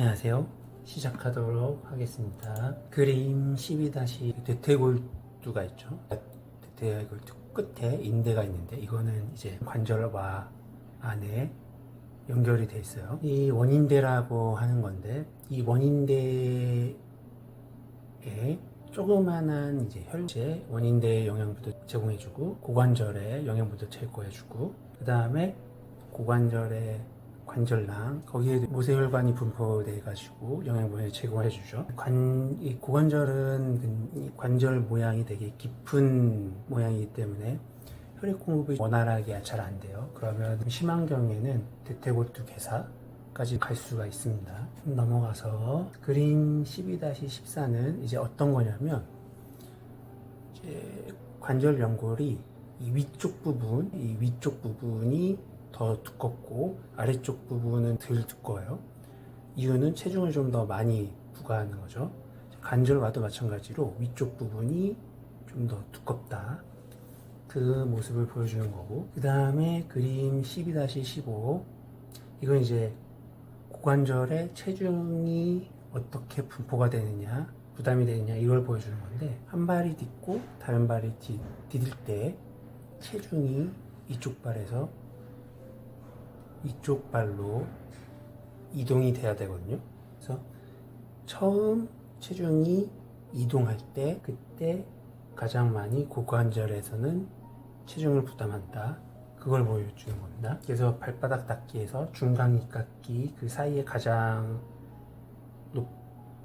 안녕하세요. 시작하도록 하겠습니다. 그림 12- 대퇴골두가 있죠. 대퇴골두 끝에 인대가 있는데 이거는 이제 관절과 안에 연결이 돼 있어요. 이 원인대라고 하는 건데 이 원인대에 조그만한 이제 혈제 원인대에 영양분도 제공해주고 고관절에 영양분도 제공해주고 그 다음에 고관절에 관절낭 거기에 모세혈관이 분포돼 가지고 영양분을 제공해 주죠. 이 고관절은 이 관절 모양이 되게 깊은 모양이기 때문에 혈액 공급이 원활하게 잘 안 돼요. 그러면 심한 경우에는 대퇴골두 괴사까지 갈 수가 있습니다. 넘어가서 그림 12-14는 이제 어떤 거냐면 이제 관절 연골이 이 위쪽 부분이 더 두껍고 아래쪽 부분은 덜 두꺼워요. 이유는 체중을 좀 더 많이 부과하는 거죠. 관절과도 마찬가지로 위쪽 부분이 좀 더 두껍다. 그 모습을 보여주는 거고, 그 다음에 그림 12-15 이건 이제 고관절에 체중이 어떻게 분포가 되느냐, 부담이 되느냐 이걸 보여주는 건데, 한 발이 딛고 다른 발이 디딜 때 체중이 이쪽 발에서 이쪽 발로 이동이 돼야 되거든요. 그래서 처음 체중이 이동할 때 그때 가장 많이 고관절에서는 체중을 부담한다. 그걸 보여주는 겁니다. 그래서 발바닥 닿기에서 중간 밑깎기 그 사이에 가장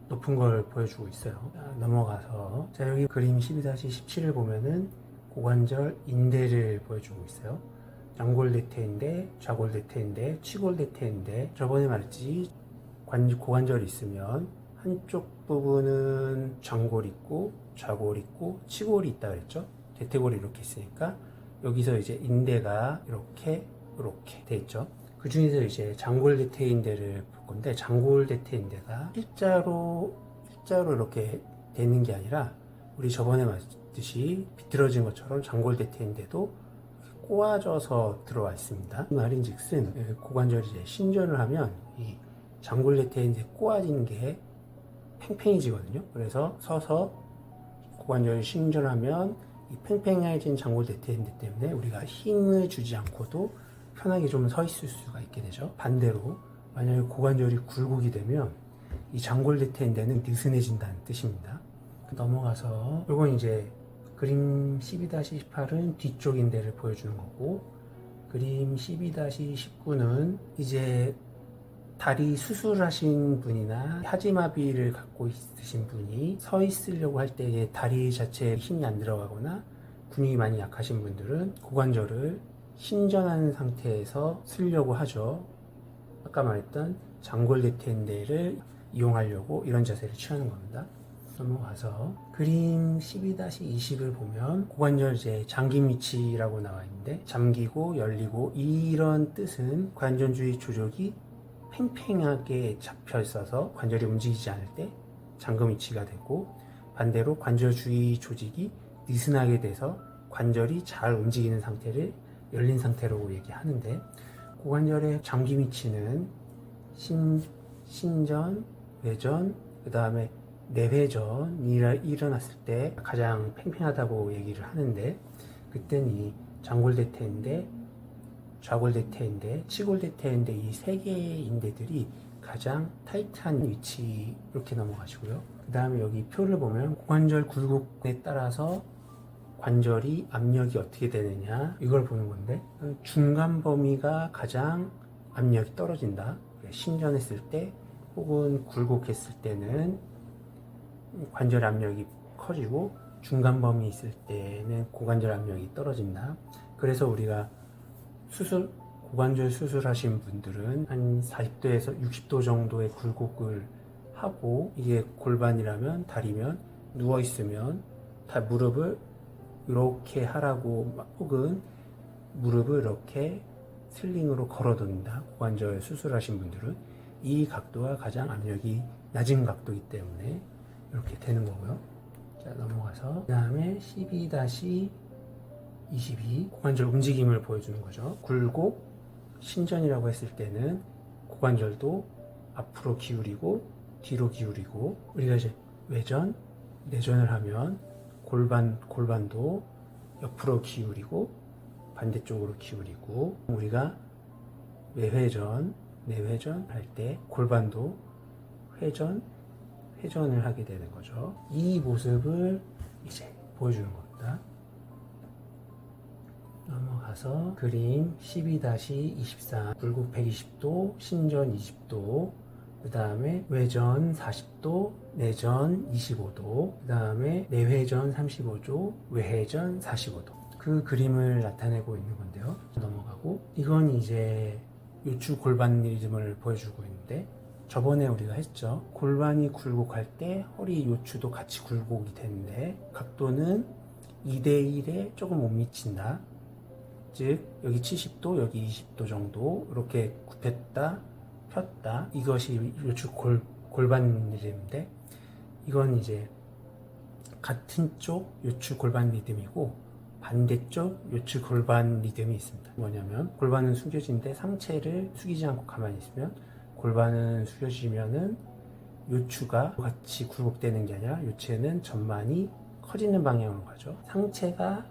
높은 걸 보여주고 있어요. 자, 넘어가서 자 여기 그림 12-17을 보면은 고관절 인대를 보여주고 있어요. 양골대퇴인대, 좌골대퇴인대, 치골대퇴인대. 저번에 말했지 고관절이 있으면 한쪽 부분은 장골 있고 좌골 있고 치골이 있다 그랬죠. 대퇴골이 이렇게 있으니까 여기서 이제 인대가 이렇게 돼 있죠. 그 중에서 이제 장골대퇴인대를 볼 건데 장골대퇴인대가 일자로 이렇게 되는 게 아니라 우리 저번에 말했듯이 비틀어진 것처럼 장골대퇴인대도 꼬아져서 들어와 있습니다. 이 말인즉슨 고관절이 이제 신전을 하면 이 장골대퇴인대 꼬아지는 게 팽팽해지거든요. 그래서 서서 고관절이 신전하면 이 팽팽해진 장골대퇴인대 때문에 우리가 힘을 주지 않고도 편하게 좀 서 있을 수가 있게 되죠. 반대로 만약에 고관절이 굴곡이 되면 이 장골대퇴인대는 느슨해진다는 뜻입니다. 넘어가서 이건 이제 그림 12-18은 뒤쪽 인대를 보여주는 거고, 그림 12-19는 이제 다리 수술하신 분이나 하지마비를 갖고 있으신 분이 서 있으려고 할 때 다리 자체에 힘이 안 들어가거나 근육이 많이 약하신 분들은 고관절을 신전한 상태에서 쓰려고 하죠. 아까 말했던 장골대퇴인대를 이용하려고 이런 자세를 취하는 겁니다. 넘어가서 그림 12-20을 보면 고관절 이제 잠김 위치라고 나와 있는데 잠기고 열리고 이런 뜻은 관절 주위 조직이 팽팽하게 잡혀 있어서 관절이 움직이지 않을 때 잠금 위치가 되고, 반대로 관절 주위 조직이 느슨하게 돼서 관절이 잘 움직이는 상태를 열린 상태로 얘기하는데, 고관절의 잠김 위치는 신전, 외전, 그 다음에 내회전이 일어났을 때 가장 팽팽하다고 얘기를 하는데, 그때는 이 장골대퇴인대, 좌골대퇴인대, 치골대퇴인대 이 세 개의 인대들이 가장 타이트한 위치. 이렇게 넘어가시고요. 그 다음에 여기 표를 보면 고관절 굴곡에 따라서 관절이 압력이 어떻게 되느냐 이걸 보는 건데, 중간 범위가 가장 압력이 떨어진다. 신전했을 때 혹은 굴곡했을 때는 관절 압력이 커지고 중간 범위 있을 때는 고관절 압력이 떨어진다. 그래서 우리가 고관절 수술하신 분들은 한 40도에서 60도 정도의 굴곡을 하고, 이게 골반이라면 다리면 누워 있으면 다 무릎을 이렇게 하라고, 혹은 무릎을 이렇게 슬링으로 걸어둔다. 고관절 수술하신 분들은 이 각도가 가장 압력이 낮은 각도이기 때문에 이렇게 되는 거고요. 자, 넘어가서 그 다음에 12-22 고관절 움직임을 보여주는 거죠. 굴곡, 신전이라고 했을 때는 고관절도 앞으로 기울이고 뒤로 기울이고, 우리가 이제 외전, 내전을 하면 골반도 옆으로 기울이고 반대쪽으로 기울이고, 우리가 외회전, 내회전 할 때 골반도 회전을 하게 되는 거죠. 이 모습을 이제 보여주는 겁니다. 넘어가서 그림 12-23, 굴곡 120도, 신전 20도, 그 다음에 외전 40도, 내전 25도, 그 다음에 내회전 35도, 외회전 45도. 그 그림을 나타내고 있는 건데요. 넘어가고, 이건 이제 요추 골반 리듬을 보여주고 있는데, 저번에 우리가 했죠. 골반이 굴곡할 때 허리 요추도 같이 굴곡이 되는데, 각도는 2대1에 조금 못 미친다. 즉 여기 70도, 여기 20도 정도 이렇게 굽혔다, 폈다. 이것이 요추 골반 리듬인데, 이건 이제 같은 쪽 요추 골반 리듬이고 반대쪽 요추 골반 리듬이 있습니다. 뭐냐면 골반은 숙여진데 상체를 숙이지 않고 가만히 있으면, 골반은 숙여지면은 요추가 같이 굴곡되는 게 아니라 요추에는 전만이 커지는 방향으로 가죠. 상체가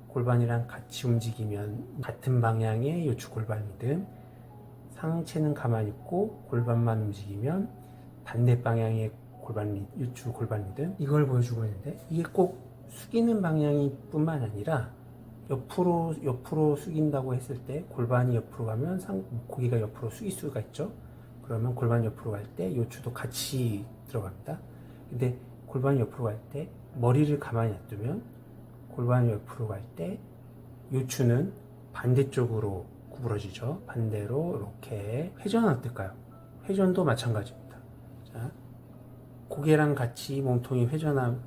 골반이랑 같이 움직이면 같은 방향의 요추 골반 리듬, 상체는 가만히 있고 골반만 움직이면 반대 방향의 요추 골반 리듬, 이걸 보여주고 있는데, 이게 꼭 숙이는 방향이 뿐만 아니라 옆으로 숙인다고 했을 때 골반이 옆으로 가면 고기가 옆으로 숙일 수가 있죠. 그러면 골반이 옆으로 갈 때 요추도 같이 들어갑니다. 근데 골반이 옆으로 갈 때 머리를 가만히 놔두면, 골반이 옆으로 갈 때 요추는 반대쪽으로 구부러지죠. 반대로 이렇게. 회전은 어떨까요? 회전도 마찬가지입니다. 자, 고개랑 같이 몸통이 회전하면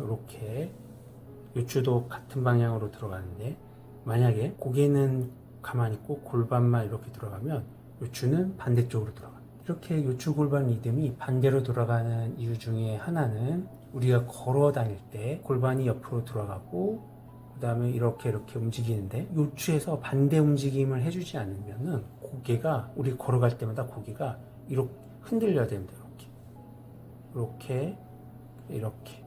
이렇게 요추도 같은 방향으로 들어가는데, 만약에 고개는 가만히 있고 골반만 이렇게 들어가면 요추는 반대쪽으로 들어갑니다. 이렇게 요추 골반 리듬이 반대로 돌아가는 이유 중에 하나는, 우리가 걸어 다닐 때 골반이 옆으로 들어가고 그 다음에 이렇게 움직이는데, 요추에서 반대 움직임을 해주지 않으면은 고개가, 우리 걸어갈 때마다 고개가 이렇게 흔들려야 됩니다. 이렇게.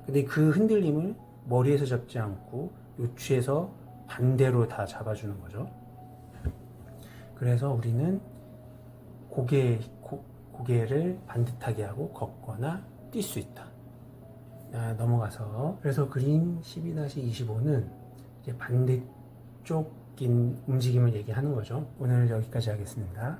근데 그 흔들림을 머리에서 잡지 않고 요추에서 반대로 다 잡아주는 거죠. 그래서 우리는 고개를 반듯하게 하고 걷거나 뛸 수 있다. 넘어가서, 그래서 그림 12-25는 이제 반대쪽인 움직임을 얘기하는 거죠. 오늘 여기까지 하겠습니다.